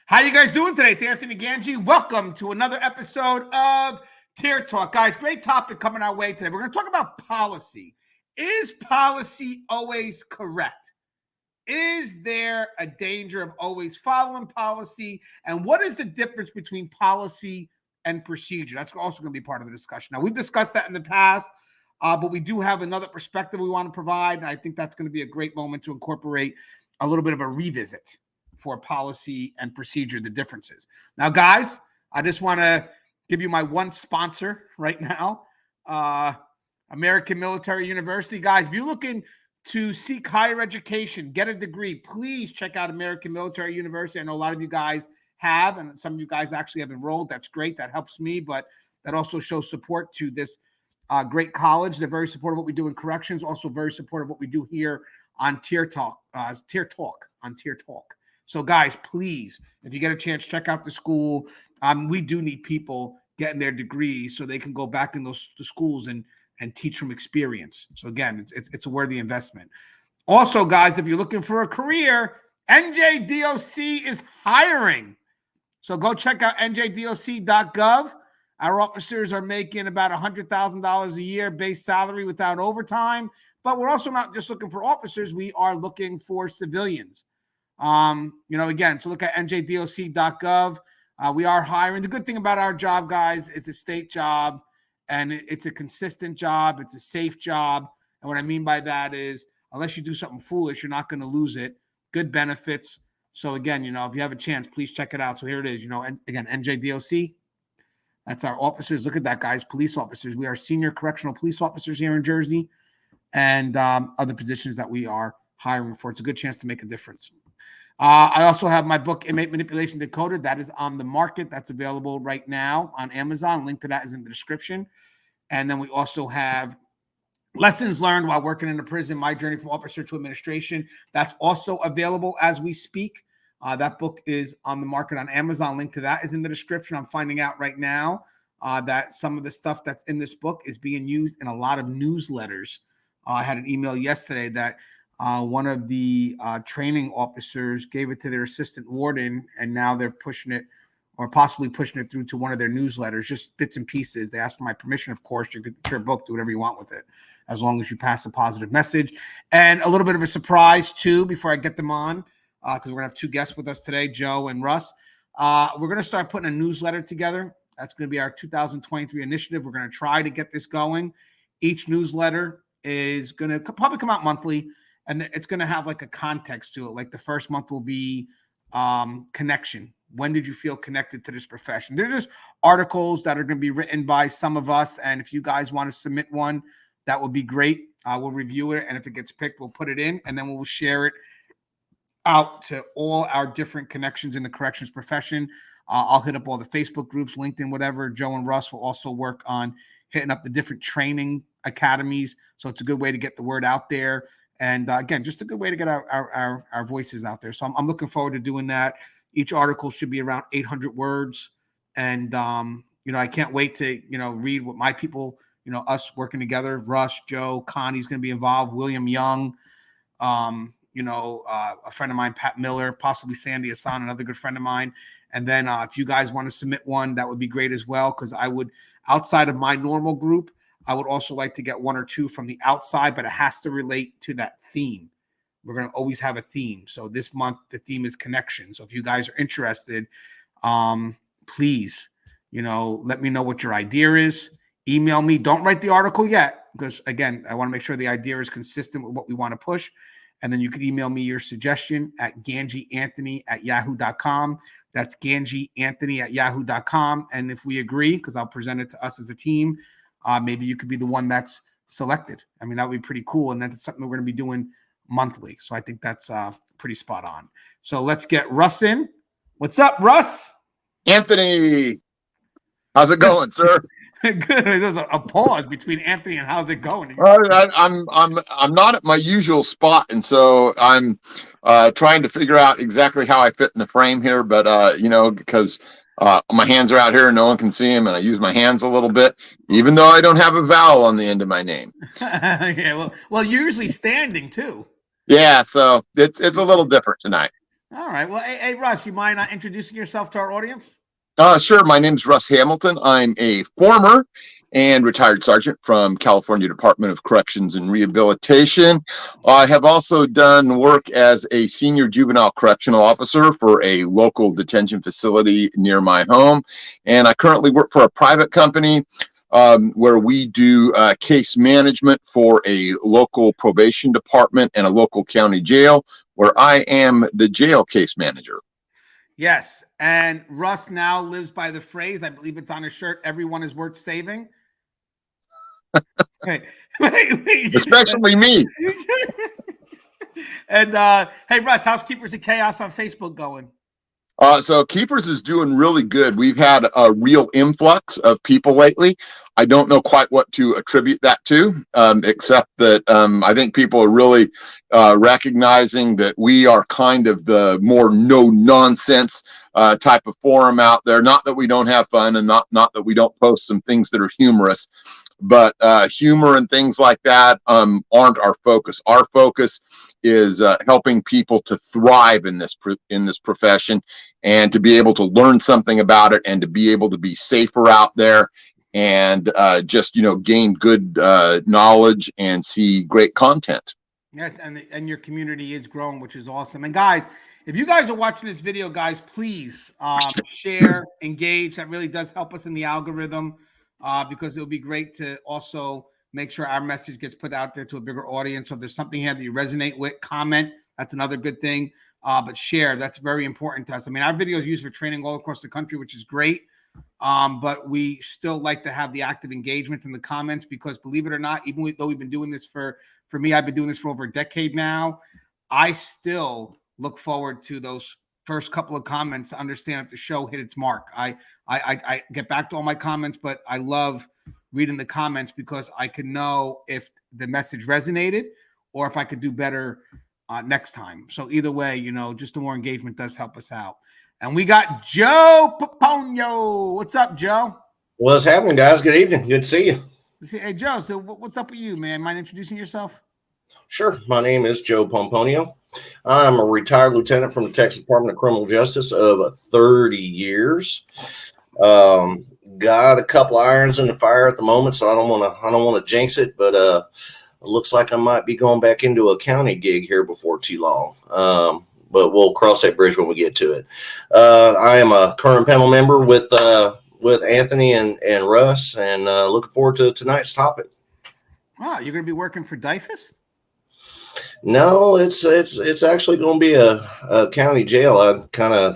How you guys doing today? It's Anthony Gangi. Welcome to another episode of Tier Talk. Guys, great topic coming our way today. We're going to talk about policy. Is policy always correct? Is there a danger of always following policy? And what is the difference between policy and procedure? That's also going to be part of the discussion. Now, we've discussed that in the past, but we do have another perspective we want to provide. And I think that's going to be a great moment to incorporate a little bit of a revisit for policy and procedure, the differences. Now, guys, I just want to give you my one sponsor right now, American Military University. Guys, if you're looking to seek higher education, get a degree, please check out American Military University. I know a lot of you guys have, and some of you guys actually have enrolled. That's great. That helps me, but that also shows support to this great college. They're very supportive of what we do in corrections, also very supportive of what we do here on Tier Talk. So, guys, please, if you get a chance, check out the school. We do need people getting their degrees so they can go back in the schools and teach from experience. So, again, it's a worthy investment. Also, guys, if you're looking for a career, NJDOC is hiring. So go check out njdoc.gov. Our officers are making about $100,000 a year base salary without overtime. But we're also not just looking for officers. We are looking for civilians. Again, so look at njdoc.gov. We are hiring. The good thing about our job, guys, is a state job, and it's a consistent job. It's a safe job. And what I mean by that is, unless you do something foolish, you're not going to lose it. Good benefits. So again, if you have a chance, please check it out. So here it is, and again, NJDOC. That's our officers. Look at that, guys. Police officers. We are senior correctional police officers here in Jersey, and other positions that we are hiring for. It's a good chance to make a difference. I also have my book, Inmate Manipulation Decoded. That is on the market. That's available right now on Amazon. Link to that is in the description. And then we also have Lessons Learned While Working in a Prison, My Journey from Officer to Administration. That's also available as we speak. That book is on the market on Amazon. Link to that is in the description. I'm finding out right now that some of the stuff that's in this book is being used in a lot of newsletters. I had an email yesterday that one of the training officers gave it to their assistant warden, and now they're pushing it or possibly pushing it through to one of their newsletters, just bits and pieces. They asked for my permission, of course. You could share a book, do whatever you want with it, as long as you pass a positive message. And a little bit of a surprise, too, before I get them on, because we're going to have two guests with us today, Joe and Russ. We're going to start putting a newsletter together. That's going to be our 2023 initiative. We're going to try to get this going. Each newsletter is going to probably come out monthly. And it's going to have like a context to it. Like the first month will be connection. When did you feel connected to this profession? They're just articles that are going to be written by some of us. And if you guys want to submit one, that would be great. We'll review it. And if it gets picked, we'll put it in. And then we'll share it out to all our different connections in the corrections profession. I'll hit up all the Facebook groups, LinkedIn, whatever. Joe and Russ will also work on hitting up the different training academies. So it's a good way to get the word out there. And again, just a good way to get our voices out there. So I'm looking forward to doing that. Each article should be around 800 words. And, I can't wait to, read what my people, us working together, Russ, Joe, Connie's going to be involved, William Young, a friend of mine, Pat Miller, possibly Sandy Hassan, another good friend of mine. And then if you guys want to submit one, that would be great as well. Because I would, outside of my normal group, I would also like to get one or two from the outside, but it has to relate to that theme. We're going to always have a theme. So this month, the theme is connection. So if you guys are interested, please, let me know what your idea is. Email me. Don't write the article yet, because, again, I want to make sure the idea is consistent with what we want to push. And then you can email me your suggestion at gangianthony@yahoo.com. That's gangianthony@yahoo.com. And if we agree, because I'll present it to us as a team, maybe you could be the one that's selected. I mean, that would be pretty cool. And that's something we're going to be doing monthly. So I think that's pretty spot on. So let's get Russ in. What's up, Russ? Anthony, how's it going, sir? Good. There's a pause between Anthony and how's it going. I'm not at my usual spot, and so I'm trying to figure out exactly how I fit in the frame here. But because my hands are out here and no one can see them, and I use my hands a little bit, even though I don't have a vowel on the end of my name. Yeah, well, you're usually standing too. Yeah, so it's a little different tonight. All right. Well, hey, Russ, you mind introducing yourself to our audience? Sure. My name's Russ Hamilton. I'm a former and retired sergeant from California Department of Corrections and Rehabilitation. I have also done work as a senior juvenile correctional officer for a local detention facility near my home. And I currently work for a private company where we do case management for a local probation department and a local county jail, where I am the jail case manager. Yes. And Russ now lives by the phrase, I believe it's on his shirt, everyone is worth saving. Wait, wait. Especially me. And hey, Russ, Housekeepers of Chaos on Facebook going? So Keepers is doing really good. We've had a real influx of people lately. I don't know quite what to attribute that to, except that I think people are really recognizing that we are kind of the more no nonsense type of forum out there. Not that we don't have fun, and not that we don't post some things that are humorous, but humor and things like that aren't our focus. Our focus is helping people to thrive in this profession, and to be able to learn something about it, and to be able to be safer out there, and just gain good knowledge and see great content. Yes, and your community is growing, which is awesome. And guys, if you guys are watching this video, guys, please share, engage. That really does help us in the algorithm, because it'll be great to also make sure our message gets put out there to a bigger audience. So if there's something here that you resonate with, comment. That's another good thing. But share, that's very important to us. I mean, our video is used for training all across the country, which is great. But we still like to have the active engagements in the comments, because believe it or not, even though we've been doing this for me, I've been doing this for over a decade now. I still look forward to those first couple of comments to understand if the show hit its mark. I get back to all my comments, but I love reading the comments, because I can know if the message resonated or if I could do better next time. So either way, just the more engagement does help us out. And we got Joe Pomponio. What's up, Joe? What's happening, guys? Good evening. Good to see you. Hey, Joe, so what's up with you, man? Mind introducing yourself? Sure. My name is Joe Pomponio. I'm a retired lieutenant from the Texas Department of Criminal Justice of 30 years. Got a couple irons in the fire at the moment, so I don't want to jinx it, but it looks like I might be going back into a county gig here before too long. But we'll cross that bridge when we get to it. I am a current panel member with Anthony and Russ, and looking forward to tonight's topic. Wow, you're going to be working for DIFUS? No, it's actually going to be a county jail.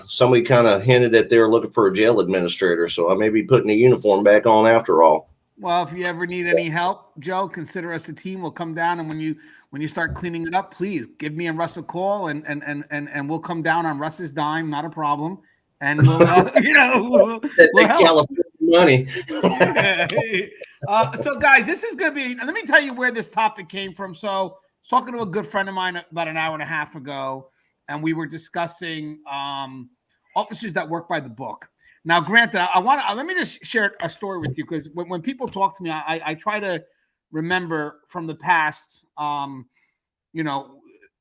Somebody kind of hinted that they were looking for a jail administrator, so I may be putting the uniform back on after all. Well, if you ever need any help, Joe, consider us a team. We'll come down, and when you start cleaning it up, please give me and Russ a call, and we'll come down on Russ's dime, not a problem. And we'll we'll help. Money. So guys, this is going to be, let me tell you where this topic came from. So I was talking to a good friend of mine about an hour and a half ago, and we were discussing officers that work by the book. Now, granted, let me just share a story with you, because when people talk to me, I try to remember from the past,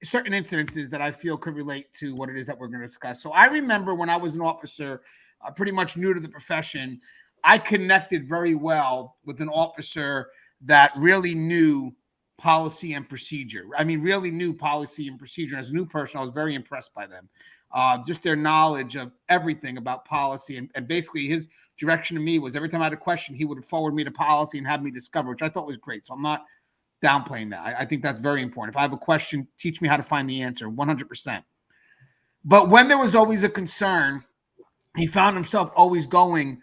certain incidences that I feel could relate to what it is that we're going to discuss. So I remember when I was an officer, pretty much new to the profession, I connected very well with an officer that really knew policy and procedure. I mean, really knew policy and procedure. As a new person, I was very impressed by them. Just their knowledge of everything about policy. And basically his direction to me was every time I had a question, he would forward me to policy and have me discover, which I thought was great. So I'm not downplaying that. I think that's very important. If I have a question, teach me how to find the answer, 100%. But when there was always a concern, he found himself always going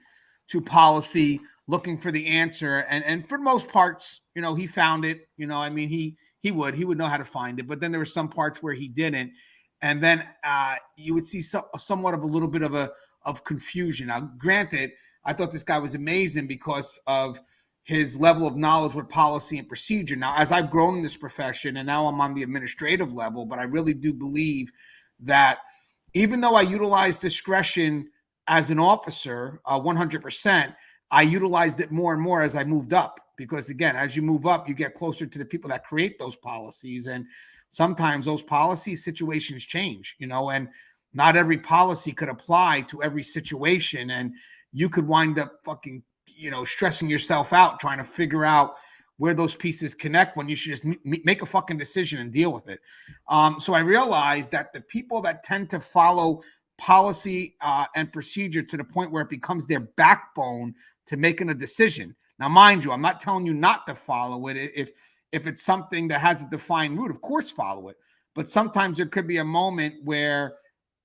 to policy, looking for the answer. And for the most parts, he found it. I mean, he would know how to find it. But then there were some parts where he didn't. And then you would see somewhat of a little bit of confusion. Now, granted, I thought this guy was amazing because of his level of knowledge with policy and procedure. Now, as I've grown in this profession, and now I'm on the administrative level, but I really do believe that even though I utilize discretion as an officer, 100%, I utilized it more and more as I moved up. Because again, as you move up, you get closer to the people that create those policies. And sometimes those policy situations change, and not every policy could apply to every situation. And you could wind up fucking, stressing yourself out trying to figure out where those pieces connect when you should just make a fucking decision and deal with it. So I realized that the people that tend to follow policy and procedure to the point where it becomes their backbone to making a decision. Now, mind you, I'm not telling you not to follow it. If it's something that has a defined route, of course, follow it. But sometimes there could be a moment where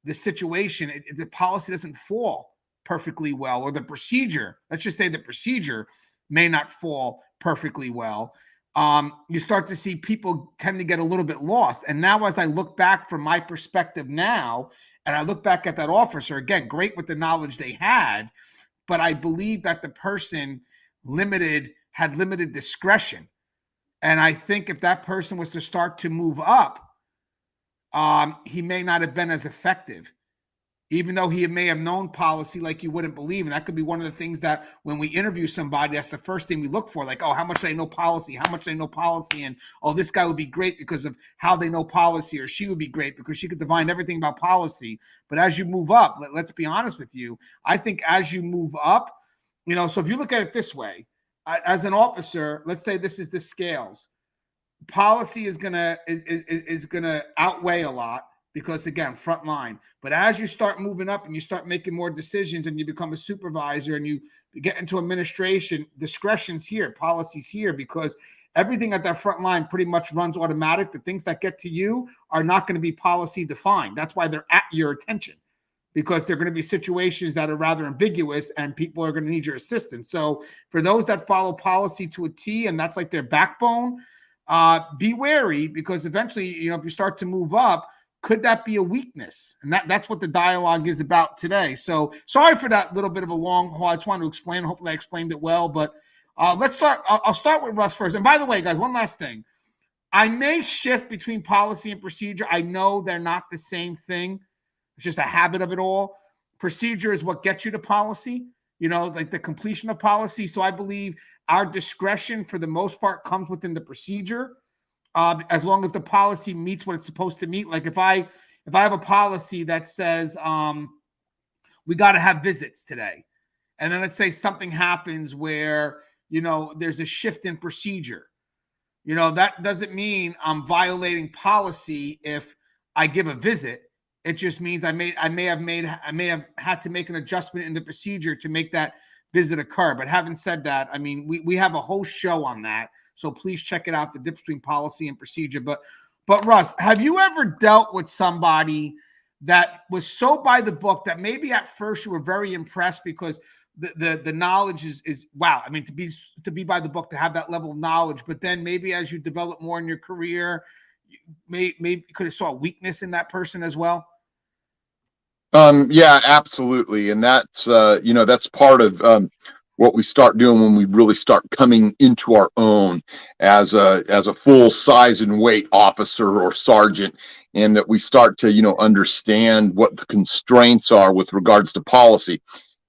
the situation, the policy doesn't fall perfectly well, or the procedure, let's just say the procedure may not fall perfectly well. You start to see people tend to get a little bit lost. And now, as I look back from my perspective now, and I look back at that officer, again, great with the knowledge they had, but I believe that the person had limited discretion. And I think if that person was to start to move up, he may not have been as effective, even though he may have known policy like you wouldn't believe. And that could be one of the things that when we interview somebody, that's the first thing we look for. Like, oh, how much do they know policy? How much do they know policy? And, oh, this guy would be great because of how they know policy, or she would be great because she could divine everything about policy. But as you move up, let's be honest with you, I think as you move up, so if you look at it this way, as an officer, let's say this is the scales. Policy is gonna outweigh a lot because, again, front line. But as you start moving up and you start making more decisions and you become a supervisor and you get into administration, discretion's here, policy's here, because everything at that front line pretty much runs automatic. The things that get to you are not going to be policy defined. That's why they're at your attention, because they're going to be situations that are rather ambiguous and people are going to need your assistance. So for those that follow policy to a T and that's like their backbone, be wary, because eventually, if you start to move up, could that be a weakness? And that's what the dialogue is about today. So sorry for that little bit of a long haul. I just wanted to explain. Hopefully I explained it well, but let's start. I'll start with Russ first. And by the way, guys, one last thing. I may shift between policy and procedure. I know they're not the same thing. It's just a habit of it all. Procedure is what gets you to policy, like the completion of policy. So I believe our discretion for the most part comes within the procedure. As long as the policy meets what it's supposed to meet. Like if I have a policy that says we got to have visits today, and then let's say something happens where there's a shift in procedure, that doesn't mean I'm violating policy if I give a visit. It just means I may have had to make an adjustment in the procedure to make that visit occur. But having said that, I mean, we have a whole show on that. So please check it out, the difference between policy and procedure. But Russ, have you ever dealt with somebody that was so by the book that maybe at first you were very impressed because the knowledge is wow. I mean, to be by the book, to have that level of knowledge, but then maybe as you develop more in your career, maybe you could have saw a weakness in that person as well? Yeah, absolutely. And that's, that's part of what we start doing when we really start coming into our own as a full size and weight officer or sergeant, and that we start to, understand what the constraints are with regards to policy.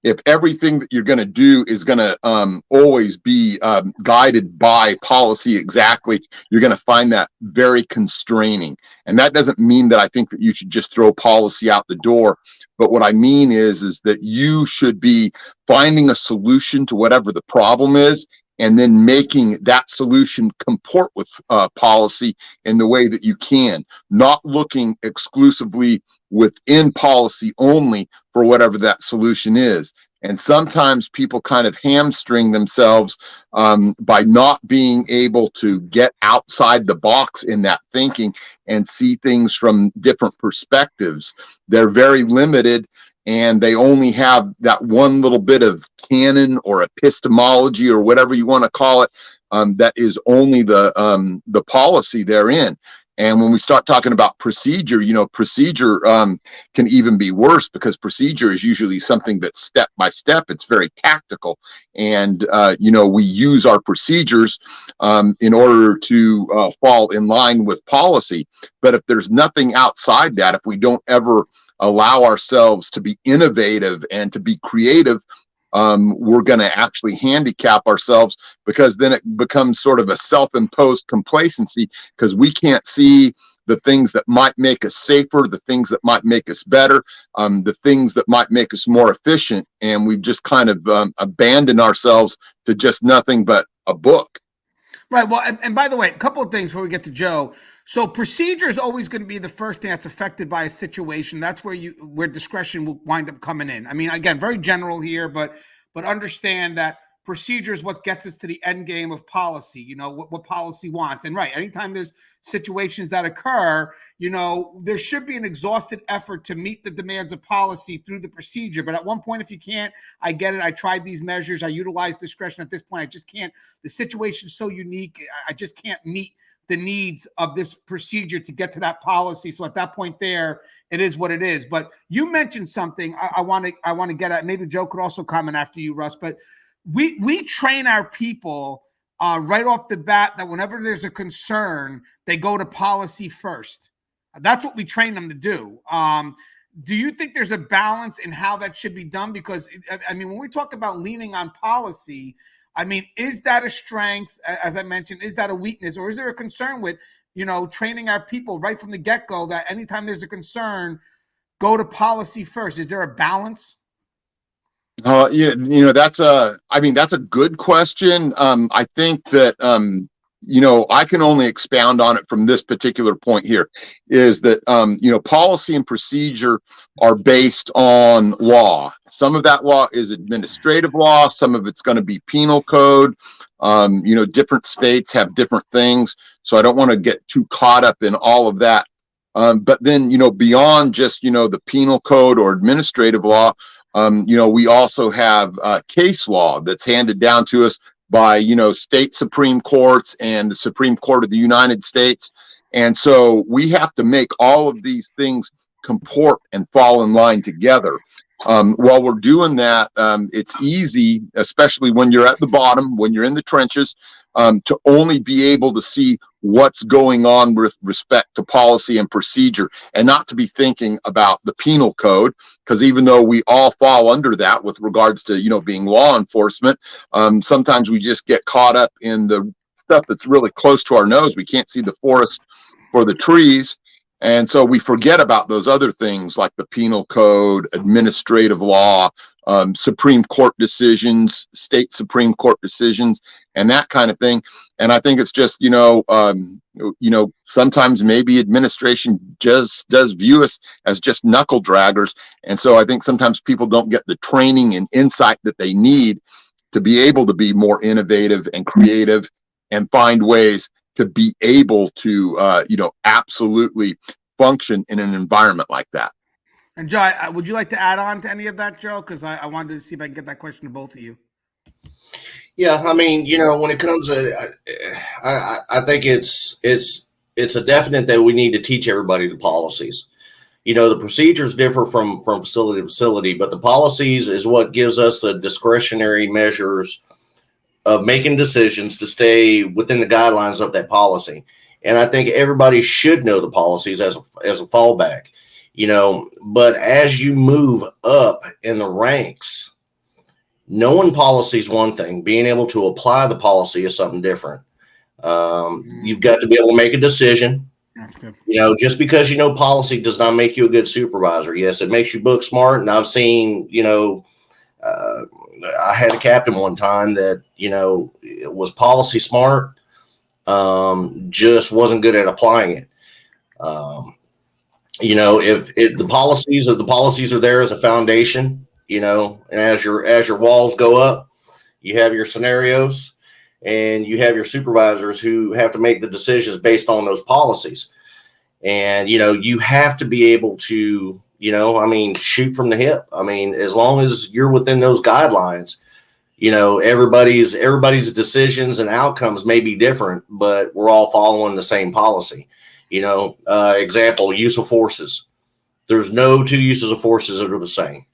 If everything that you're going to do is going to always be guided by policy exactly, you're going to find that very constraining. And that doesn't mean that I think that you should just throw policy out the door. But what I mean is that you should be finding a solution to whatever the problem is, and then making that solution comport with policy in the way that you can, not looking exclusively within policy only for whatever that solution is. And sometimes people kind of hamstring themselves by not being able to get outside the box in that thinking and see things from different perspectives. They're very limited, and they only have that one little bit of canon or epistemology or whatever you want to call it, that is only the policy therein. And when we start talking about procedure, procedure can even be worse, because procedure is usually something that's step by step. It's very tactical. And, we use our procedures in order to fall in line with policy. But if there's nothing outside that, if we don't ever allow ourselves to be innovative and to be creative, we're going to actually handicap ourselves, because then it becomes sort of a self-imposed complacency, because we can't see the things that might make us safer, the things that might make us better, the things that might make us more efficient. And we've just kind of abandoned ourselves to just nothing but a book. Right. Well, and by the way, a couple of things before we get to Joe. So procedure is always going to be the first thing that's affected by a situation. That's where discretion will wind up coming in. I mean, again, very general here, but understand that procedure is what gets us to the end game of policy. You know what policy wants, and right. Anytime there's situations that occur, you know, there should be an exhausted effort to meet the demands of policy through the procedure. But at one point, if you can't, I get it. I tried these measures. I utilized discretion. At this point, I just can't. The situation's so unique. I just can't meet the needs of this procedure to get to that policy. So at that point there, it is what it is. But you mentioned something I want to get at. Maybe Joe could also comment after you, Russ. But we train our people right off the bat that whenever there's a concern, they go to policy first. That's what we train them to do. Do you think there's a balance in how that should be done? Because, I mean, when we talk about leaning on policy, I mean, is that a strength, as I mentioned? Is that a weakness? Or is there a concern with, you know, training our people right from the get-go that anytime there's a concern, go to policy first? Is there a balance? You know, that's a good question. I think that, you know, I can only expound on it from this particular point here is that, you know, policy and procedure are based on law. Some of that law is administrative law. Some of it's going to be penal code. You know, different states have different things. So I don't want to get too caught up in all of that. But then, you know, beyond just, you know, the penal code or administrative law, you know, we also have case law that's handed down to us by, you know, state Supreme Courts and the Supreme Court of the United States. And so we have to make all of these things comport and fall in line together. While we're doing that, it's easy, especially when you're at the bottom, when you're in the trenches, to only be able to see what's going on with respect to policy and procedure and not to be thinking about the penal code, because even though we all fall under that with regards to, you know, being law enforcement, sometimes we just get caught up in the stuff that's really close to our nose. We can't see the forest for the trees. And so we forget about those other things like the penal code, administrative law, Supreme Court decisions, state Supreme Court decisions, and that kind of thing. And I think it's just, you know, sometimes maybe administration just does view us as just knuckle draggers. And so I think sometimes people don't get the training and insight that they need to be able to be more innovative and creative and find ways to be able to, you know, absolutely function in an environment like that. And Joe, would you like to add on to any of that, Joe? Because I wanted to see if I can get that question to both of you. Yeah, I mean, you know, when it comes to, I think it's a definite that we need to teach everybody the policies. You know, the procedures differ from facility to facility, but the policies is what gives us the discretionary measures of making decisions to stay within the guidelines of that policy. And I think everybody should know the policies as a fallback, you know, but as you move up in the ranks, knowing policy is one thing, being able to apply the policy is something different. You've got to be able to make a decision. That's good. You know, just because you know policy does not make you a good supervisor. Yes, it makes you book smart. And I've seen, you know, I had a captain one time that, you know, was policy smart, just wasn't good at applying it. You know, if the policies are there as a foundation, you know, and as your walls go up, you have your scenarios and you have your supervisors who have to make the decisions based on those policies. And, you know, you have to be able to, you know, I mean, shoot from the hip. I mean, as long as you're within those guidelines, you know, everybody's decisions and outcomes may be different, but we're all following the same policy. You know, example, use of forces. There's no two uses of forces that are the same.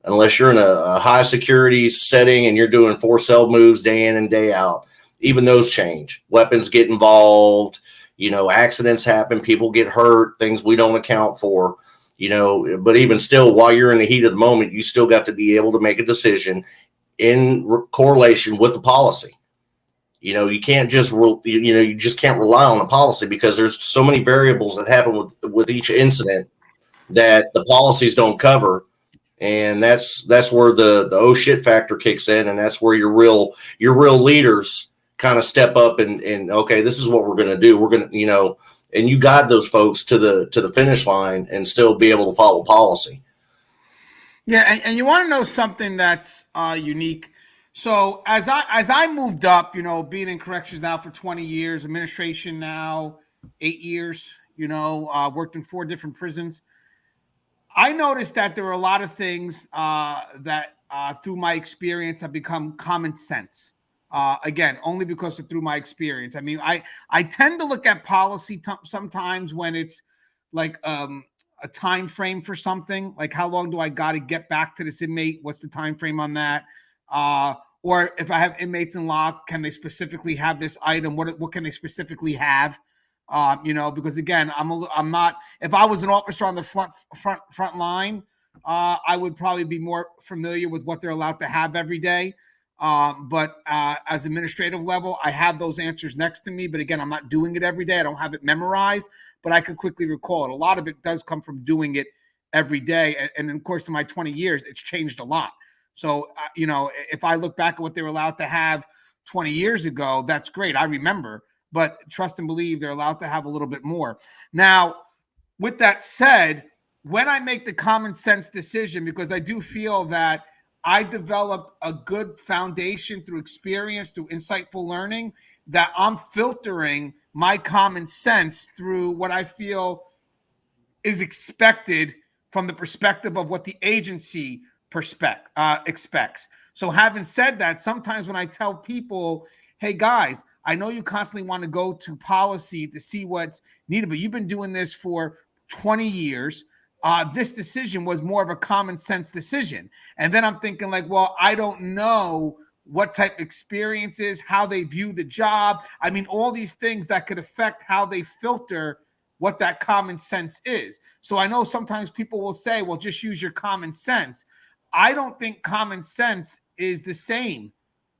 Unless you're in a high security setting and you're doing force cell moves day in and day out, even those change. Weapons get involved, you know, accidents happen, people get hurt, things we don't account for, you know, but even still, while you're in the heat of the moment, you still got to be able to make a decision in correlation with the policy. You can't just you just can't rely on the policy because there's so many variables that happen with each incident that the policies don't cover, and that's where the oh shit factor kicks in, and that's where your real leaders kind of step up and okay, this is what we're going to do. We're going to and you guide those folks to the finish line and still be able to follow policy. Yeah, and you want to know something that's unique. So as I moved up, being in corrections now for 20 years, administration now 8 years, worked in 4 different prisons. I noticed that there are a lot of things that through my experience have become common sense. Again, only because of through my experience. I mean, I tend to look at policy sometimes when it's like a time frame for something, like how long do I got to get back to this inmate? What's the time frame on that? Or if I have inmates in lock, can they specifically have this item? What can they specifically have? Because again, I'm not. If I was an officer on the front line, I would probably be more familiar with what they're allowed to have every day. But as administrative level, I have those answers next to me. But again, I'm not doing it every day. I don't have it memorized, but I could quickly recall it. A lot of it does come from doing it every day. And in the course of my 20 years, it's changed a lot. So, if I look back at what they were allowed to have 20 years ago, that's great. I remember. But trust and believe they're allowed to have a little bit more. Now, with that said, when I make the common sense decision, because I do feel that I developed a good foundation through experience, through insightful learning, that I'm filtering my common sense through what I feel is expected from the perspective of what the agency expects. So having said that, sometimes when I tell people, hey guys, I know you constantly want to go to policy to see what's needed, but you've been doing this for 20 years. This decision was more of a common sense decision. And then I'm thinking like, well, I don't know what type of experiences, how they view the job. I mean, all these things that could affect how they filter what that common sense is. So I know sometimes people will say, well, just use your common sense. I don't think common sense is the same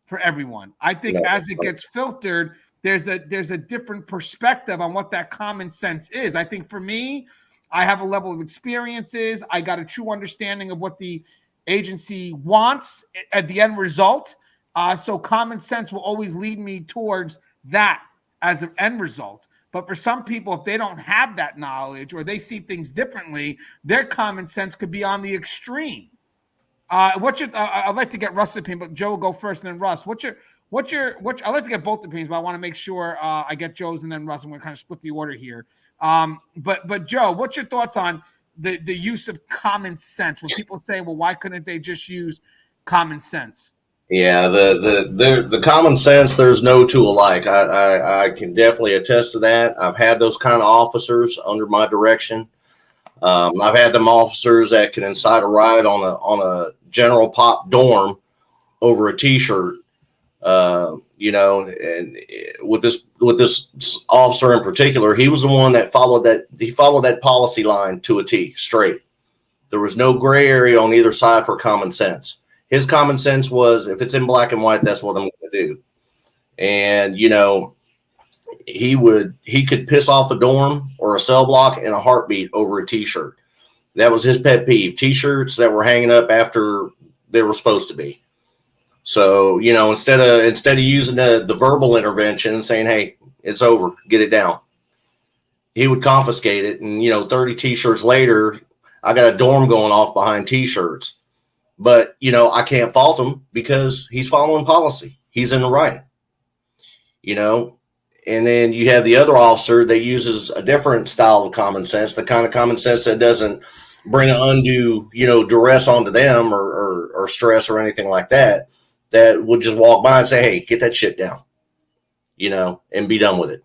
for everyone. I think as it gets filtered, there's a different perspective on what that common sense is. I think for me, I have a level of experiences. I got a true understanding of what the agency wants at the end result. So common sense will always lead me towards that as an end result. But for some people, if they don't have that knowledge or they see things differently, their common sense could be on the extreme. I'd like to get Russ's opinion, but Joe will go first and then Russ. I'd like to get both opinions, but I want to make sure I get Joe's and then Russ. I'm going to kind of split the order here. But Joe, what's your thoughts on the use of common sense when people say, well, why couldn't they just use common sense? Yeah, the common sense, there's no two alike. I can definitely attest to that. I've had those kind of officers under my direction. I've had them officers that can incite a riot on a general pop dorm over a T-shirt. And with this officer in particular, he was the one that followed that policy line to a T straight. There was no gray area on either side for common sense. His common sense was, if it's in black and white, that's what I'm going to do. And, he could piss off a dorm or a cell block in a heartbeat over a T-shirt. That was his pet peeve. T-shirts that were hanging up after they were supposed to be. So, instead of using the verbal intervention and saying, hey, it's over, get it down, he would confiscate it. And, 30 T-shirts later, I got a dorm going off behind T-shirts. But, I can't fault him because he's following policy. He's in the right, And then you have the other officer that uses a different style of common sense, the kind of common sense that doesn't bring undue, duress onto them or stress or anything like that, that would just walk by and say, hey, get that shit down, and be done with it.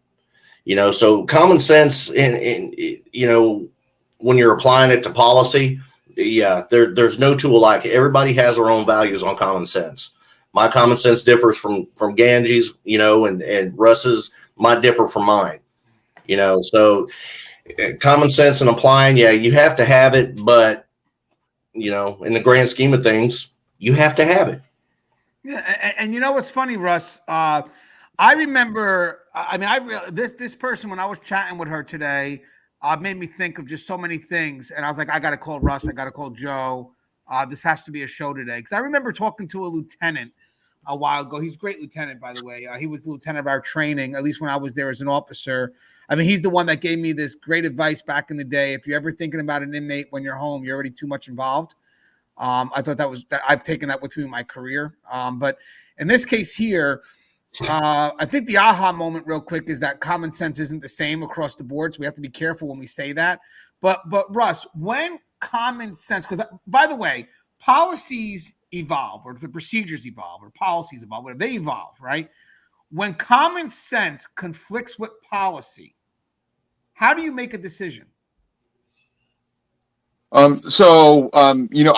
So common sense in when you're applying it to policy, yeah, there's no two alike. Everybody has their own values on common sense. My common sense differs from Gangi's, and Russ's might differ from mine, so common sense and applying, yeah, you have to have it, but, in the grand scheme of things, you have to have it. Yeah. And what's funny, Russ, I remember, I mean, this person, when I was chatting with her today, made me think of just so many things. And I was like, I got to call Russ. I got to call Joe. This has to be a show today. Because I remember talking to a lieutenant a while ago. He's a great lieutenant, by the way. He was the lieutenant of our training, at least when I was there as an officer. I mean, he's the one that gave me this great advice back in the day. If you're ever thinking about an inmate when you're home, you're already too much involved. I thought that I've taken that with me in my career. But in this case here, I think the aha moment, real quick, is that common sense isn't the same across the board. So we have to be careful when we say that. But Russ, when common sense, because by the way, policies evolve, or the procedures evolve, or policies evolve, whatever, they evolve, right? When common sense conflicts with policy, how do you make a decision? I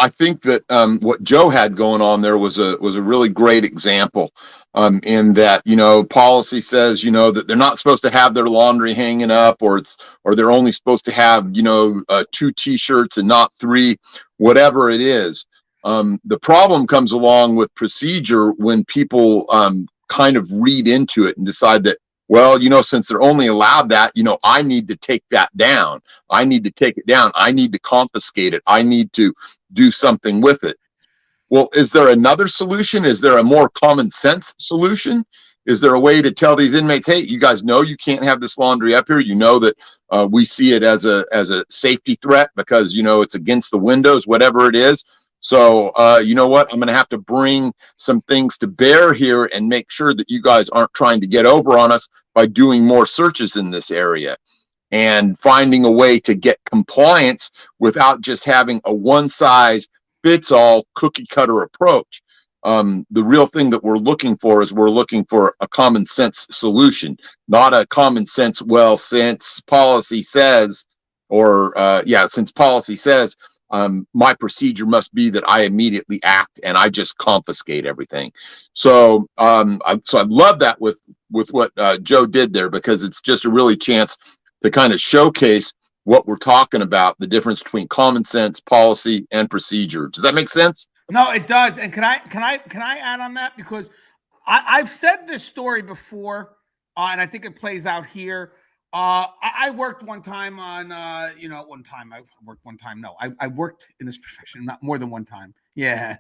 think that what Joe had going on there was a really great example. In that, policy says, that they're not supposed to have their laundry hanging up, or they're only supposed to have, 2 T-shirts and not 3, whatever it is. The problem comes along with procedure when people kind of read into it and decide that, well, since they're only allowed that, I need to take that down. I need to take it down. I need to confiscate it. I need to do something with it. Well, is there another solution? Is there a more common sense solution? Is there a way to tell these inmates, hey, you guys know you can't have this laundry up here. You know that we see it as a safety threat because, it's against the windows, whatever it is. So, you know what? I'm going to have to bring some things to bear here and make sure that you guys aren't trying to get over on us by doing more searches in this area and finding a way to get compliance without just having a one size fits all cookie cutter approach. The real thing that we're looking for is we're looking for a common sense solution, not a common sense, well, since policy says, since policy says, my procedure must be that I immediately act and I just confiscate everything. So, I love that with what Joe did there, because it's just a really chance to kind of showcase what we're talking about, the difference between common sense, policy, and procedure. Does that make sense? No, it does. And can I add on that? Because I've said this story before, and I think it plays out here. I worked one time on, one time I worked one time. No, I worked in this profession, not more than one time. Yeah,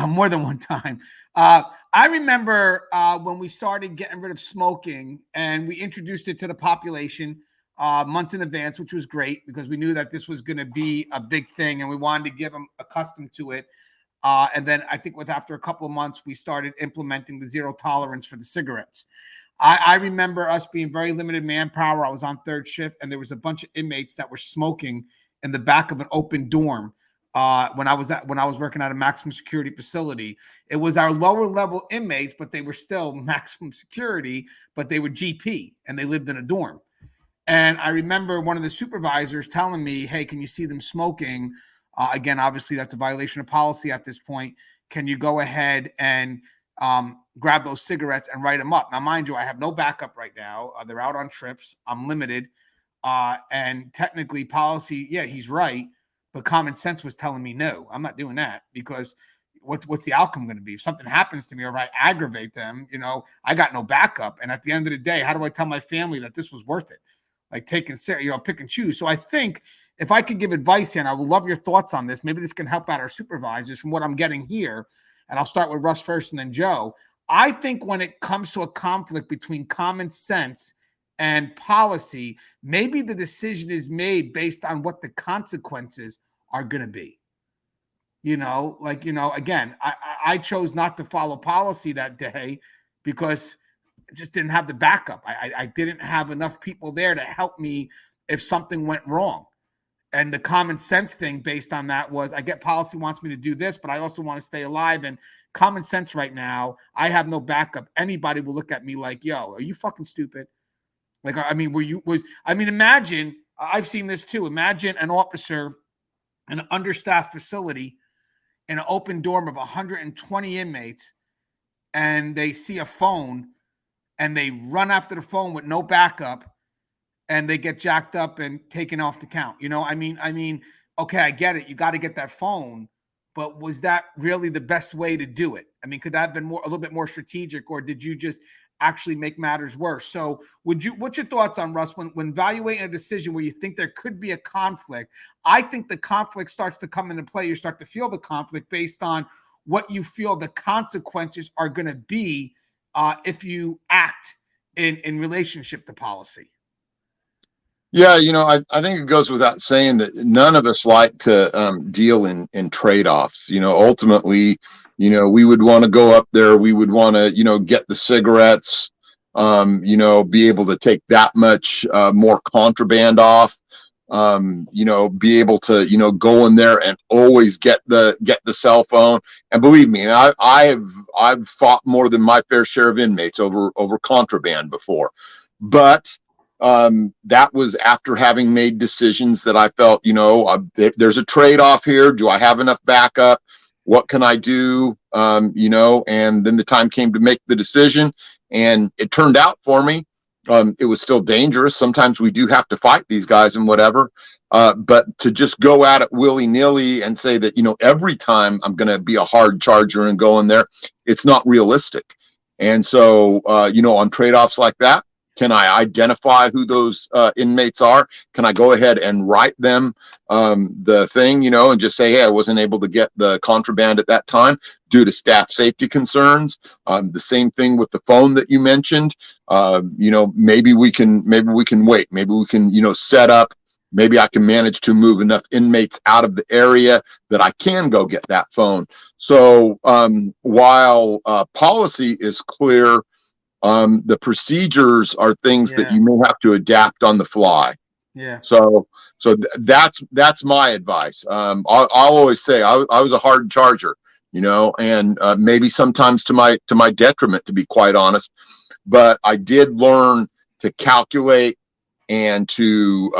more than one time. I remember when we started getting rid of smoking and we introduced it to the population months in advance, which was great because we knew that this was going to be a big thing and we wanted to get them accustomed to it. And then I think after a couple of months, we started implementing the 0 tolerance for the cigarettes. I remember us being very limited manpower. I was on 3rd shift, and there was a bunch of inmates that were smoking in the back of an open dorm. When I was working at a maximum security facility, it was our lower level inmates, but they were still maximum security, but they were GP and they lived in a dorm. And I remember one of the supervisors telling me, "Hey, can you see them smoking?" Again, obviously, that's a violation of policy at this point. Can you go ahead and grab those cigarettes and write them up? Now, mind you, I have no backup right now. They're out on trips. I'm limited. And technically, policy, yeah, he's right. But common sense was telling me, no, I'm not doing that because what's the outcome going to be? If something happens to me or if I aggravate them, I got no backup. And at the end of the day, how do I tell my family that this was worth it? Like taking, pick and choose. So I think if I could give advice here, and I would love your thoughts on this, maybe this can help out our supervisors from what I'm getting here. And I'll start with Russ first and then Joe. I think when it comes to a conflict between common sense and policy, maybe the decision is made based on what the consequences are going to be. Again, I chose not to follow policy that day because I just didn't have the backup. I didn't have enough people there to help me if something went wrong. And the common sense thing based on that was I get policy wants me to do this, but I also want to stay alive. And common sense right now, I have no backup. Anybody will look at me like, yo, are you fucking stupid? Like, imagine, I've seen this too. Imagine an officer in an understaffed facility in an open dorm of 120 inmates, and they see a phone and they run after the phone with no backup, and they get jacked up and taken off the count. Okay, I get it. You got to get that phone, but was that really the best way to do it? I mean, could that have been a little bit more strategic, or did you just actually make matters worse. So what's your thoughts on, Russ, when evaluating a decision where you think there could be a conflict? I think the conflict starts to come into play. You start to feel the conflict based on what you feel the consequences are going to be if you act in relationship to policy. Yeah, I think it goes without saying that none of us like to deal in trade-offs. Ultimately, we would want to go up there. We would want to, get the cigarettes, be able to take that much more contraband off, be able to, go in there and always get the cell phone. And believe me, I've fought more than my fair share of inmates over contraband before, but that was after having made decisions that I felt, there's a trade-off here. Do I have enough backup? What can I do? And then the time came to make the decision, and it turned out for me. It was still dangerous. Sometimes we do have to fight these guys and whatever. But to just go at it willy-nilly and say that, every time I'm going to be a hard charger and go in there, it's not realistic. And so, on trade-offs like that, can I identify who those inmates are? Can I go ahead and write them the thing, and just say, hey, I wasn't able to get the contraband at that time due to staff safety concerns. The same thing with the phone that you mentioned. Maybe we can wait. Maybe we can, set up. Maybe I can manage to move enough inmates out of the area that I can go get that phone. So while policy is clear, the procedures are things that you may have to adapt on the fly. Yeah. So that's my advice. I'll always say I was a hard charger, and maybe sometimes to my detriment, to be quite honest. But I did learn to calculate and to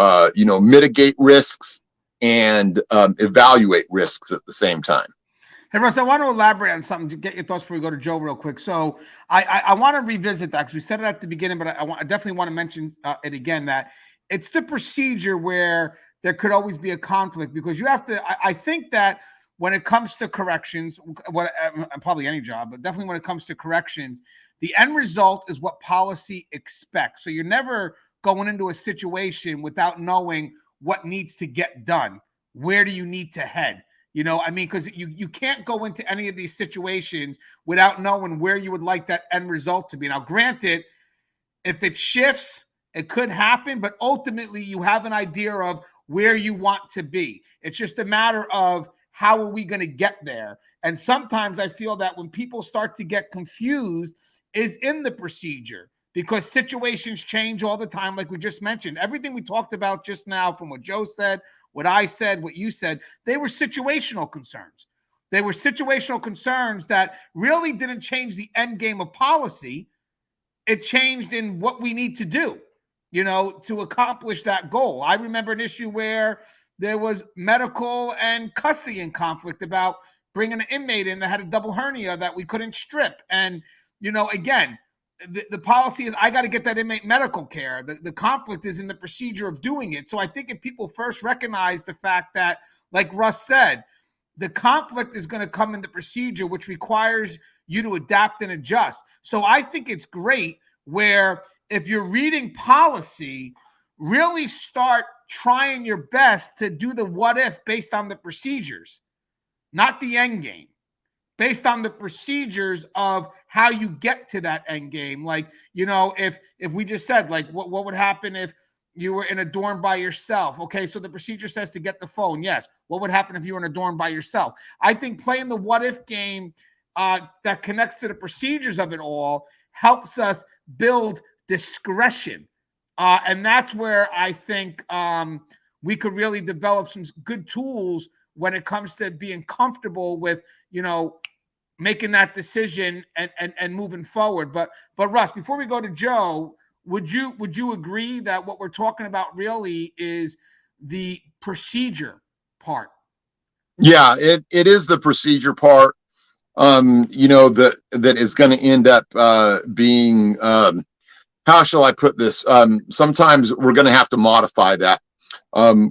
mitigate risks and evaluate risks at the same time. Hey, Russ, I want to elaborate on something to get your thoughts before we go to Joe real quick. So I want to revisit that because we said it at the beginning, but I definitely want to mention it again, that it's the procedure where there could always be a conflict, because you have to, I think that when it comes to corrections, probably any job, but definitely when it comes to corrections, the end result is what policy expects. So you're never going into a situation without knowing what needs to get done. Where do you need to head? Because you can't go into any of these situations without knowing where you would like that end result to be. Now, granted, if it shifts, it could happen, but ultimately you have an idea of where you want to be. It's just a matter of how are we going to get there? And sometimes I feel that when people start to get confused is in the procedure, because situations change all the time, like we just mentioned. Everything we talked about just now, from what Joe said, what I said, what you said, they were situational concerns. They were situational concerns that really didn't change the end game of policy. It changed in what we need to do, to accomplish that goal. I remember an issue where there was medical and custody in conflict about bringing an inmate in that had a double hernia that we couldn't strip. And, again, the policy is I got to get that inmate medical care. The conflict is in the procedure of doing it. So I think if people first recognize the fact that, like Russ said, the conflict is going to come in the procedure, which requires you to adapt and adjust. So I think it's great where if you're reading policy, really start trying your best to do the what if based on the procedures, not the end game. Based on the procedures of how you get to that end game. Like, if we just said, like, what would happen if you were in a dorm by yourself? Okay, so the procedure says to get the phone. Yes. What would happen if you were in a dorm by yourself? I think playing the what if game that connects to the procedures of it all helps us build discretion. And that's where I think we could really develop some good tools when it comes to being comfortable with, making that decision and moving forward. But Russ, before we go to Joe, would you agree that what we're talking about really is the procedure part? Yeah, it is the procedure part. That is going to end up being, how shall I put this? Sometimes we're going to have to modify that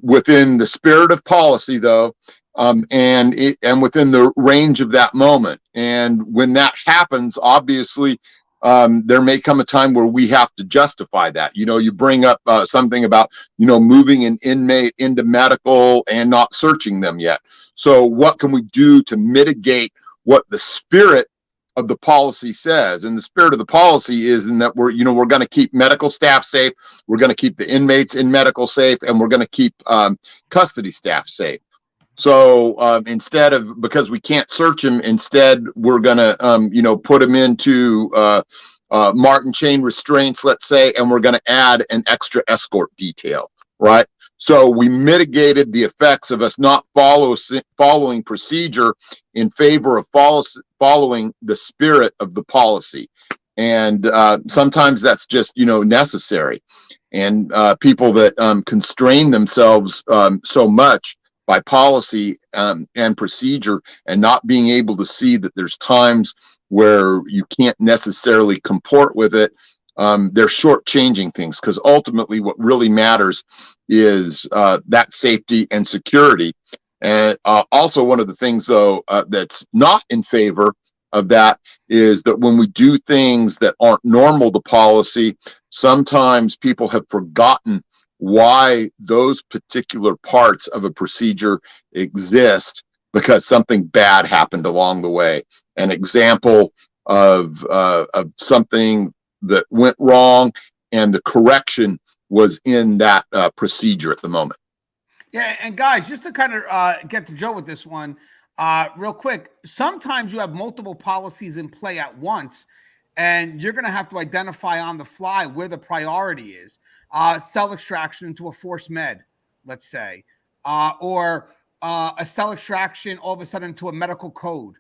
within the spirit of policy, though. And within the range of that moment. And when that happens, obviously, there may come a time where we have to justify that. You bring up something about, moving an inmate into medical and not searching them yet. So what can we do to mitigate what the spirit of the policy says? And the spirit of the policy is in that we're going to keep medical staff safe. We're going to keep the inmates in medical safe, and we're going to keep custody staff safe. So instead of, because we can't search them, instead we're going to, put them into Martin chain restraints, let's say, and we're going to add an extra escort detail, right? So we mitigated the effects of us not following procedure in favor of following the spirit of the policy. And sometimes that's just, necessary. And people that constrain themselves so much by policy and procedure, and not being able to see that there's times where you can't necessarily comport with it, they're shortchanging things, because ultimately what really matters is that safety and security. And also one of the things, though, that's not in favor of that is that when we do things that aren't normal to policy, sometimes people have forgotten why those particular parts of a procedure exist, because something bad happened along the way. An example of something that went wrong, and the correction was in that procedure at the moment. Yeah, and guys, just to kind of get to Joe with this one, real quick, sometimes you have multiple policies in play at once, and you're going to have to identify on the fly where the priority is. Cell extraction into a force med, let's say, or a cell extraction all of a sudden to a medical code.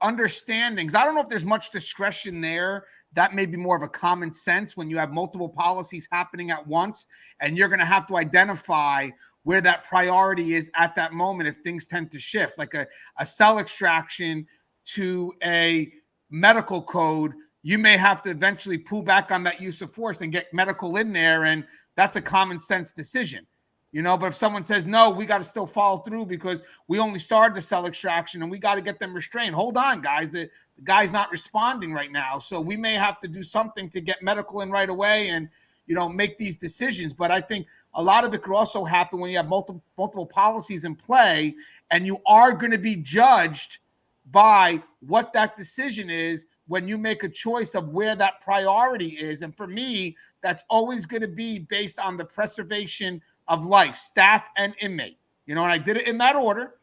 Understandings. I don't know if there's much discretion there. That may be more of a common sense when you have multiple policies happening at once, and you're going to have to identify where that priority is at that moment if things tend to shift. Like a cell extraction to a medical code, you may have to eventually pull back on that use of force and get medical in there, and that's a common sense decision. But if someone says, no, we got to still follow through because we only started the cell extraction and we got to get them restrained. Hold on, guys. The guy's not responding right now. So we may have to do something to get medical in right away and, make these decisions. But I think a lot of it could also happen when you have multiple policies in play, and you are going to be judged by what that decision is when you make a choice of where that priority is. And for me, that's always going to be based on the preservation of life, staff and inmate. And I did it in that order,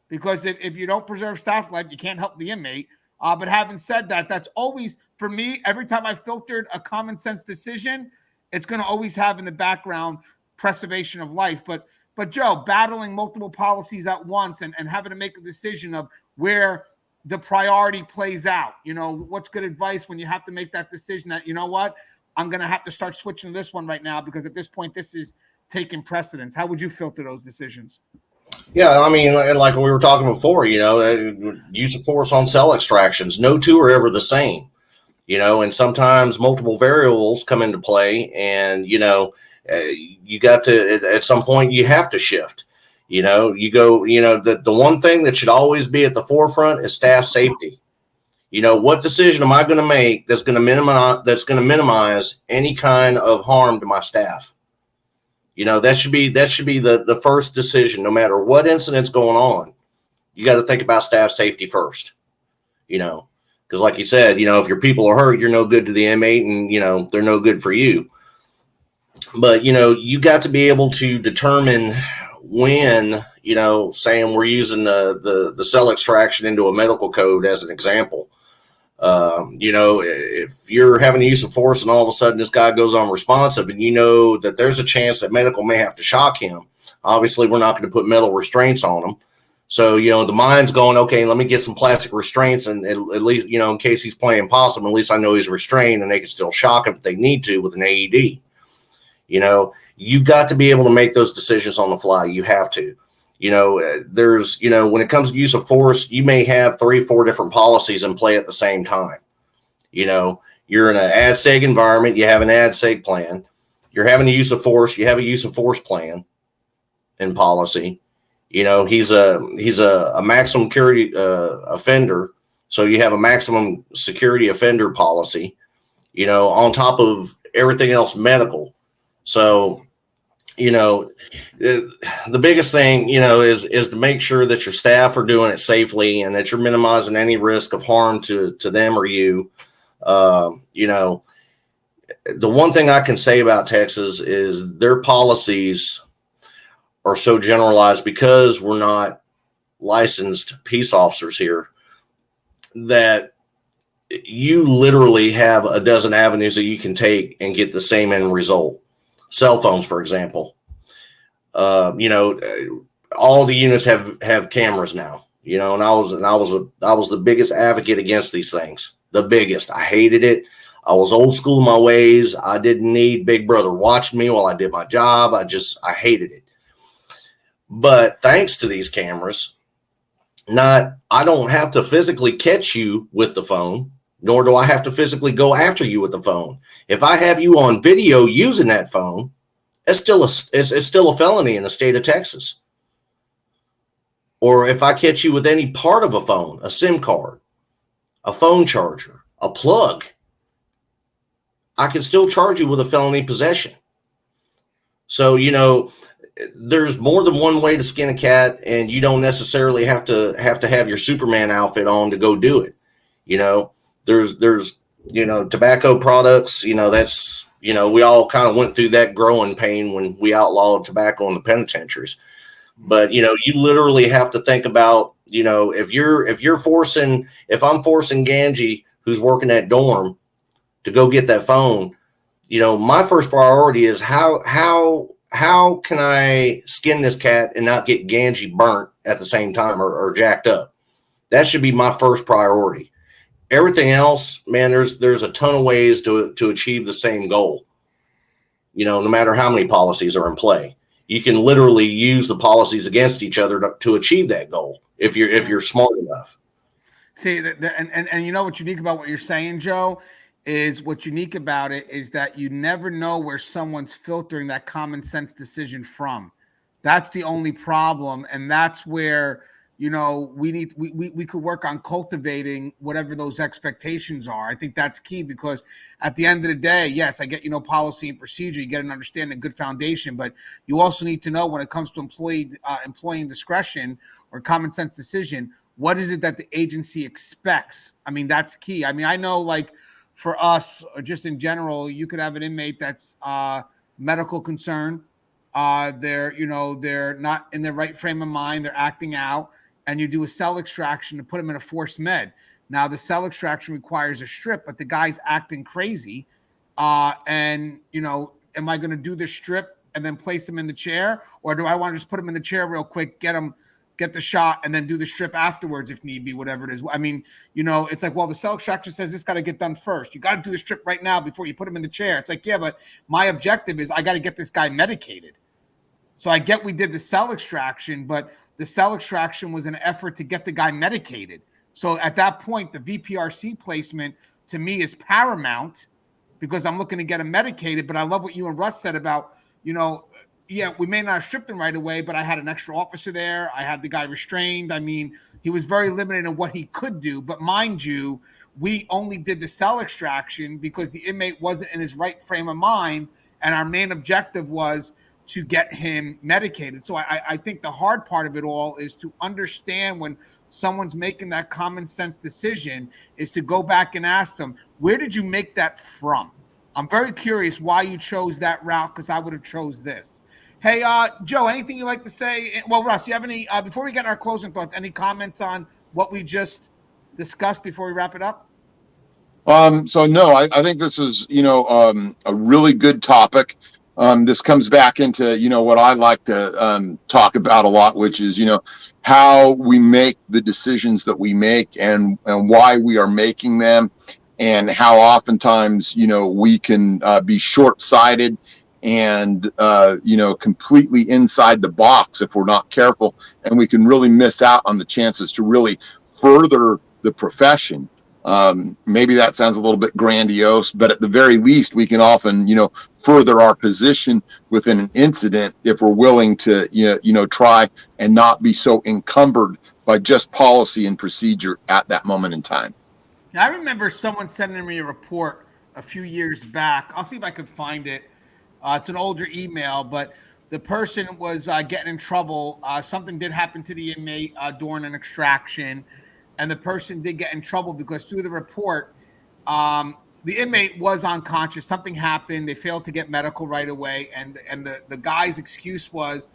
because if you don't preserve staff life, you can't help the inmate. But having said that, that's always, for me, every time I filtered a common sense decision, it's going to always have in the background preservation of life. But Joe, battling multiple policies at once and having to make a decision of where the priority plays out, what's good advice when you have to make that decision that, I'm going to have to start switching to this one right now because at this point, this is taking precedence. How would you filter those decisions? Yeah, I mean, like we were talking before, use of force on cell extractions. No two are ever the same, and sometimes multiple variables come into play, and, you got to, at some point, you have to shift. You go, the one thing that should always be at the forefront is staff safety. What decision am I going to make that's going to minimize any kind of harm to my staff? That should be the first decision, no matter what incident's going on. You got to think about staff safety first, because like you said, if your people are hurt, you're no good to the inmate, and, they're no good for you. But, you got to be able to determine when, saying we're using the cell extraction into a medical code as an example. If you're having the use of force and all of a sudden this guy goes unresponsive, and that there's a chance that medical may have to shock him, obviously we're not going to put metal restraints on him. So, the mind's going, okay, let me get some plastic restraints, and at least, in case he's playing possum, at least I know he's restrained and they can still shock him if they need to with an AED. You got to be able to make those decisions on the fly. You have to. There's, when it comes to use of force, you may have 3-4 different policies in play at the same time. You're in an ad-seg environment, you have an ad-seg plan. You're having the use of force, you have a use of force plan and policy. He's a maximum security offender. So you have a maximum security offender policy, on top of everything else medical. So, the biggest thing, is to make sure that your staff are doing it safely and that you're minimizing any risk of harm to them or you. The one thing I can say about Texas is their policies are so generalized because we're not licensed peace officers here that you literally have a dozen avenues that you can take and get the same end result. Cell phones, for example. All the units have cameras now, and I was the biggest advocate against these things. The biggest. I hated it. I was old school in my ways. I didn't need Big Brother watching me while I did my job. I hated it. But thanks to these cameras, I don't have to physically catch you with the phone, nor do I have to physically go after you with the phone. If I have you on video using that phone, it's still a felony in the state of Texas. Or if I catch you with any part of a phone, a SIM card, a phone charger, a plug, I can still charge you with a felony possession. So, there's more than one way to skin a cat, and you don't necessarily have to have your Superman outfit on to go do it. There's tobacco products, that's, we all kind of went through that growing pain when we outlawed tobacco in the penitentiaries. But, you literally have to think about, if I'm forcing Gangi, who's working at dorm, to go get that phone, my first priority is how can I skin this cat and not get Gangi burnt at the same time or jacked up? That should be my first priority. Everything else, man, there's a ton of ways to achieve the same goal. No matter how many policies are in play, you can literally use the policies against each other to achieve that goal if you're smart enough. See, and what's unique about what you're saying, Joe, is what's unique about it is that you never know where someone's filtering that common sense decision from. That's the only problem, and that's where we could work on cultivating whatever those expectations are. I think that's key, because at the end of the day, yes, I get policy and procedure, you get an understanding, a good foundation, but you also need to know when it comes to employing discretion or common sense decision, what is it that the agency expects? I mean, that's key. I mean, I know, like, for us, or just in general, you could have an inmate that's medical concern. They're not in their right frame of mind. They're acting out, and you do a cell extraction to put them in a forced med. Now, the cell extraction requires a strip, but the guy's acting crazy. Am I going to do the strip and then place him in the chair, or do I want to just put him in the chair real quick, get the shot, and then do the strip afterwards if need be, whatever it is? I mean, it's like, well, the cell extraction says this got to get done first. You got to do the strip right now before you put him in the chair. It's like, yeah, but my objective is I got to get this guy medicated. So I get we did the cell extraction, but the cell extraction was an effort to get the guy medicated. So at that point, the VPRC placement to me is paramount, because I'm looking to get him medicated. But I love what you and Russ said about, yeah, we may not have stripped him right away, but I had an extra officer there. I had the guy restrained. I mean, he was very limited in what he could do. But mind you, we only did the cell extraction because the inmate wasn't in his right frame of mind. And our main objective was to get him medicated. So I think the hard part of it all is to understand when someone's making that common sense decision is to go back and ask them, where did you make that from? I'm very curious why you chose that route, because I would have chose this. Hey, Joe, anything you'd like to say? Well, Russ, do you have any, before we get our closing thoughts, any comments on what we just discussed before we wrap it up? So no, I think this is, a really good topic. This comes back into, what I like to talk about a lot, which is, how we make the decisions that we make and why we are making them, and how oftentimes, we can be short-sighted and, completely inside the box if we're not careful, and we can really miss out on the chances to really further the profession. Maybe that sounds a little bit grandiose, but at the very least, we can often, further our position within an incident if we're willing to, try and not be so encumbered by just policy and procedure at that moment in time. I remember someone sending me a report a few years back. I'll see if I can find it. It's an older email, but the person was getting in trouble. Something did happen to the inmate during an extraction, and the person did get in trouble because through the report, the inmate was unconscious. Something happened. They failed to get medical right away, and the guy's excuse was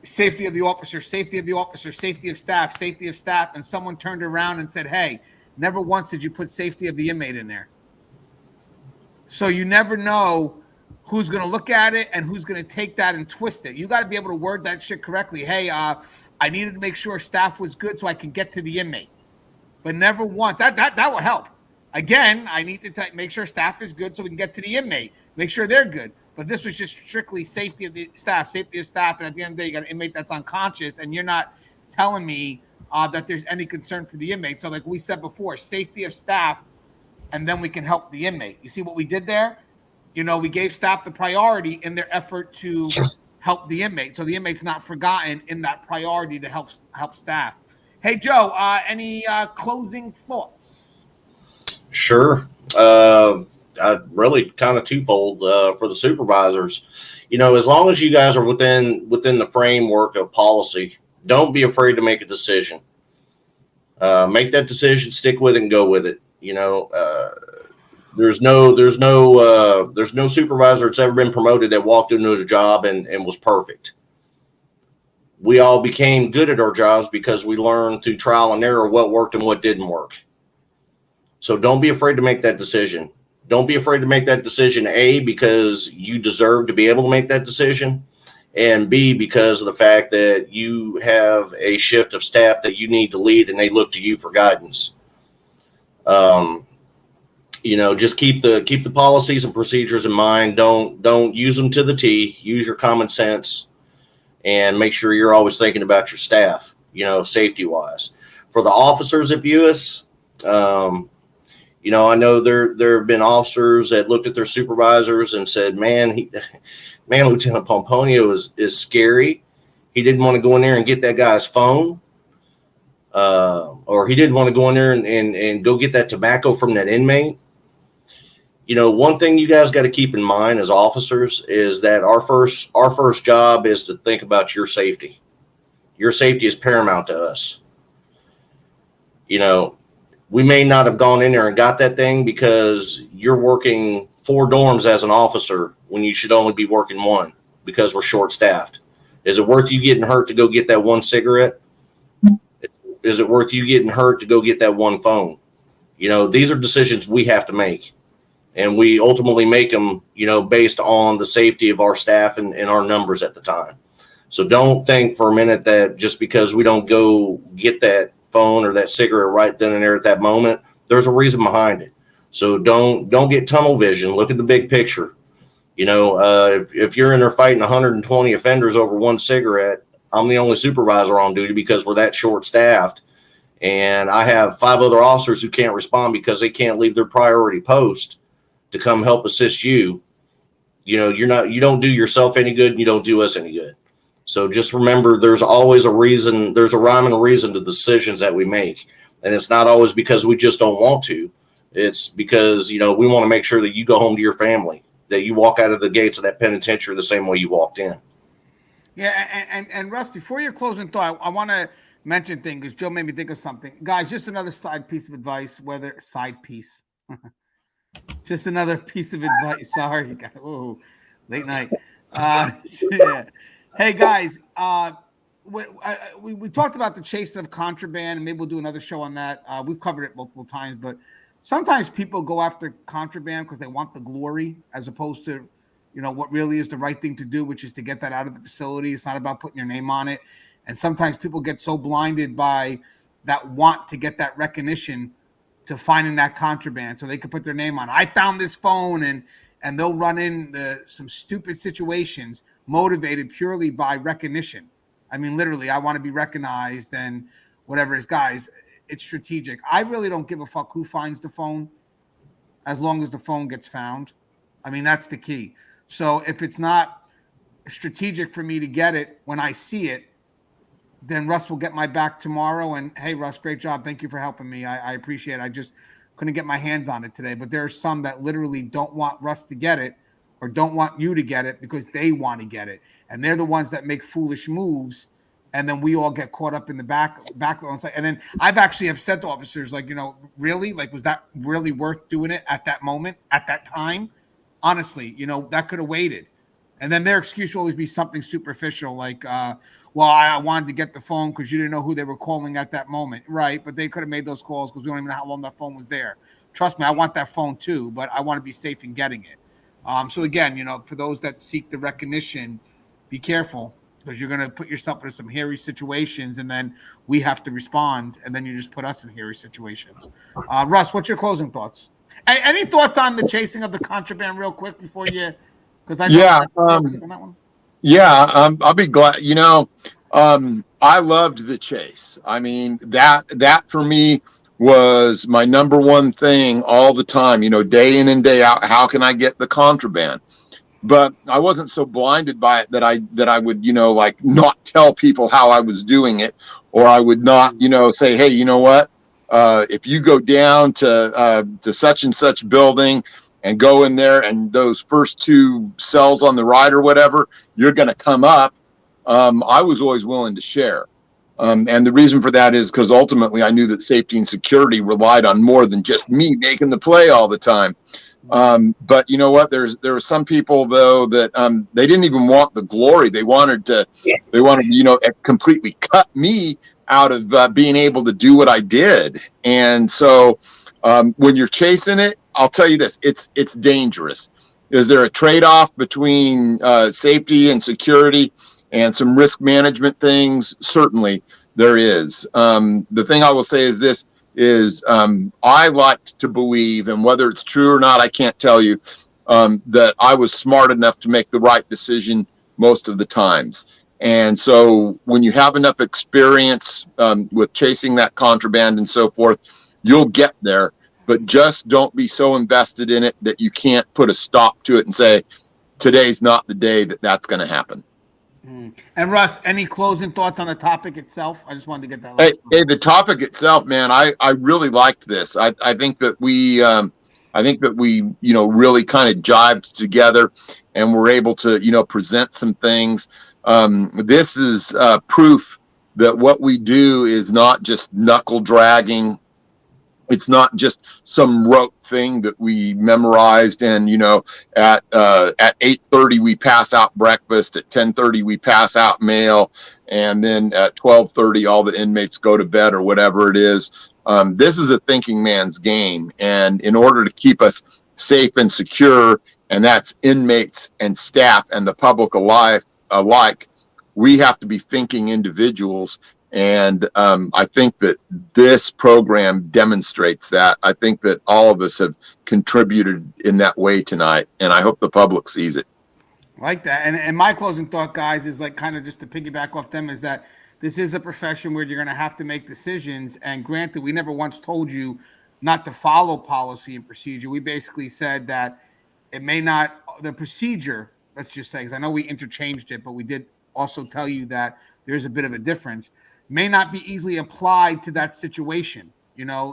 safety of the officer, safety of the officer, safety of staff, safety of staff. And someone turned around and said, hey, never once did you put safety of the inmate in there. So you never know who's going to look at it and who's going to take that and twist it. You got to be able to word that shit correctly. Hey, I needed to make sure staff was good so I can get to the inmate. But never once. That will help. Again, I need to make sure staff is good so we can get to the inmate. Make sure they're good. But this was just strictly safety of the staff, safety of staff. And at the end of the day, you got an inmate that's unconscious, and you're not telling me that there's any concern for the inmate. So like we said before, safety of staff, and then we can help the inmate. You see what we did there? You know, we gave staff the priority in their effort to help the inmate. So the inmate's not forgotten in that priority to help staff. Hey, Joe, any closing thoughts? Sure. Really kind of twofold for the supervisors. You know, as long as you guys are within the framework of policy, don't be afraid to make a decision. Make that decision, stick with it, and go with it. You know, there's no supervisor that's ever been promoted that walked into the job and was perfect. We all became good at our jobs because we learned through trial and error what worked and what didn't work. So don't be afraid to make that decision. Don't be afraid to make that decision, A, because you deserve to be able to make that decision, and B, because of the fact that you have a shift of staff that you need to lead and they look to you for guidance. You know, just keep the policies and procedures in mind. Don't use them to the T. Use your common sense and make sure you're always thinking about your staff, you know, safety-wise. For the officers at US, you know, I know there have been officers that looked at their supervisors and said, man, Lieutenant Pomponio is scary. He didn't want to go in there and get that guy's phone. Or he didn't want to go in there and go get that tobacco from that inmate. You know, one thing you guys got to keep in mind as officers is that our first job is to think about your safety. Your safety is paramount to us. You know, we may not have gone in there and got that thing because you're working 4 dorms as an officer when you should only be working 1 because we're short-staffed. Is it worth you getting hurt to go get that 1 cigarette? Is it worth you getting hurt to go get that 1 phone? You know, these are decisions we have to make. And we ultimately make them, you know, based on the safety of our staff and our numbers at the time. So don't think for a minute that just because we don't go get that phone or that cigarette right then and there at that moment, there's a reason behind it. So don't get tunnel vision. Look at the big picture. You know, if you're in there fighting 120 offenders over 1 cigarette, I'm the only supervisor on duty because we're that short-staffed. And I have 5 other officers who can't respond because they can't leave their priority post to come help assist you. You know, you don't do yourself any good and you don't do us any good. So just remember, there's always a reason, there's a rhyme and a reason to the decisions that we make. And it's not always because we just don't want to. It's because, you know, we want to make sure that you go home to your family, that you walk out of the gates of that penitentiary the same way you walked in. Yeah, and Russ, before your closing thought, I want to mention thing because Joe made me think of something. Guys, just another side piece of advice, whether side piece. Just another piece of advice. Sorry, guys. Oh, late night. Yeah. Hey, guys. We talked about the chasing of contraband, and maybe we'll do another show on that. We've covered it multiple times, but sometimes people go after contraband because they want the glory, as opposed to, you know, what really is the right thing to do, which is to get that out of the facility. It's not about putting your name on it. And sometimes people get so blinded by that want to get that recognition to finding that contraband so they can put their name on. I found this phone, and they'll run into some stupid situations motivated purely by recognition. I mean, literally, I want to be recognized and whatever it is. Guys, it's strategic. I really don't give a fuck who finds the phone as long as the phone gets found. I mean, that's the key. So if it's not strategic for me to get it when I see it, then Russ will get my back tomorrow. And hey, Russ, great job. Thank you for helping me. I appreciate it. I just couldn't get my hands on it today. But there are some that literally don't want Russ to get it or don't want you to get it because they want to get it. And they're the ones that make foolish moves. And then we all get caught up in the back. And then I've actually have said to officers, like, really, like, was that really worth doing it at that moment, at that time? Honestly, that could have waited. And then their excuse will always be something superficial, like, well, I wanted to get the phone because you didn't know who they were calling at that moment. Right. But they could have made those calls because we don't even know how long that phone was there. Trust me, I want that phone too, but I want to be safe in getting it. So again, for those that seek the recognition, be careful because you're going to put yourself into some hairy situations and then we have to respond. And then you just put us in hairy situations. Russ, what's your closing thoughts? Any thoughts on the chasing of the contraband real quick before you, because I know on that one. Yeah, I'll be glad. I loved the chase. I mean, that for me was my number one thing all the time, day in and day out. How can I get the contraband? But I wasn't so blinded by it that I would, like not tell people how I was doing it, or I would not, say, hey, you know what? If you go down to such and such building and go in there and those first two cells on the right or whatever, you're going to come up. I was always willing to share. And the reason for that is because ultimately I knew that safety and security relied on more than just me making the play all the time. But you know what? There were some people though that they didn't even want the glory. They wanted to completely cut me out of being able to do what I did. And so when you're chasing it, I'll tell you this: it's dangerous. Is there a trade-off between safety and security and some risk management things? Certainly there is. The thing I will say is this: I like to believe, and whether it's true or not, I can't tell you, that I was smart enough to make the right decision most of the times. And so when you have enough experience with chasing that contraband and so forth, you'll get there. But just don't be so invested in it that you can't put a stop to it and say, today's not the day that's going to happen. And Russ, any closing thoughts on the topic itself? I just wanted to get that. Hey, the topic itself, man, I really liked this. I think that we really kind of jived together and we're able to, present some things. This is proof that what we do is not just knuckle dragging. It's not just some rote thing that we memorized and, at 8:30 we pass out breakfast, at 10:30 we pass out mail, and then at 12:30 all the inmates go to bed or whatever it is. This is a thinking man's game. And in order to keep us safe and secure, and that's inmates and staff and the public alike, we have to be thinking individuals. And I think that this program demonstrates that. I think that all of us have contributed in that way tonight, and I hope the public sees it. Like that. And my closing thought, guys, is like kind of just to piggyback off them, is that this is a profession where you're going to have to make decisions. And granted, we never once told you not to follow policy and procedure. We basically said that it may not, the procedure, let's just say, because I know we interchanged it, but we did also tell you that there's a bit of a difference, may not be easily applied to that situation,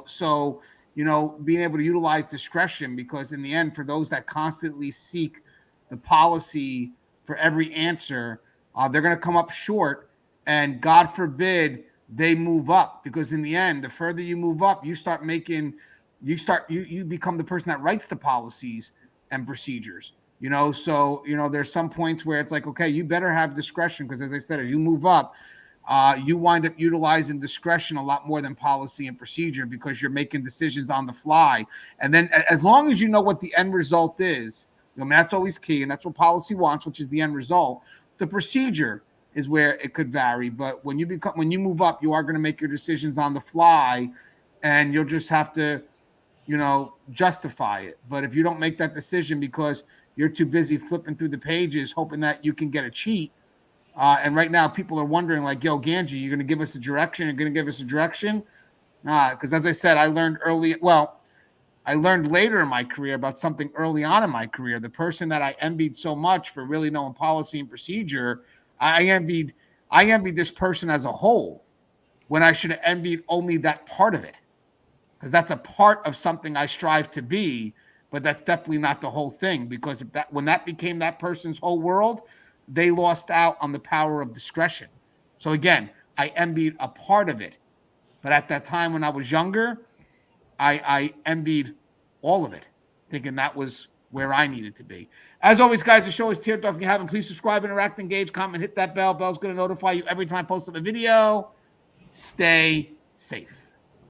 so, being able to utilize discretion, because in the end, for those that constantly seek the policy for every answer, they're going to come up short, and God forbid they move up, because in the end, the further you move up, you become the person that writes the policies and procedures, so, there's some points where it's like, okay, you better have discretion, because as I said, as you move up, you wind up utilizing discretion a lot more than policy and procedure, because you're making decisions on the fly. And then as long as you know what the end result is, that's always key. And that's what policy wants, which is the end result. The procedure is where it could vary. But when you move up, you are going to make your decisions on the fly, and you'll just have to, justify it. But if you don't make that decision because you're too busy flipping through the pages, hoping that you can get a cheat, and right now, people are wondering, like, yo, Gangi, you're going to give us a direction? You're going to give us a direction? Nah, because as I said, I learned later in my career about something early on in my career. The person that I envied so much for really knowing policy and procedure, I envied I envied this person as a whole when I should have envied only that part of it, because that's a part of something I strive to be, but that's definitely not the whole thing, because if that when that became that person's whole world, they lost out on the power of discretion. So again, I envied a part of it, but at that time when I was younger, I envied all of it, thinking that was where I needed to be. As always, guys, the show is tiered off. If you haven't, please subscribe, interact, engage, comment, hit that bell. Bell's going to notify you every time I post up a video. Stay safe.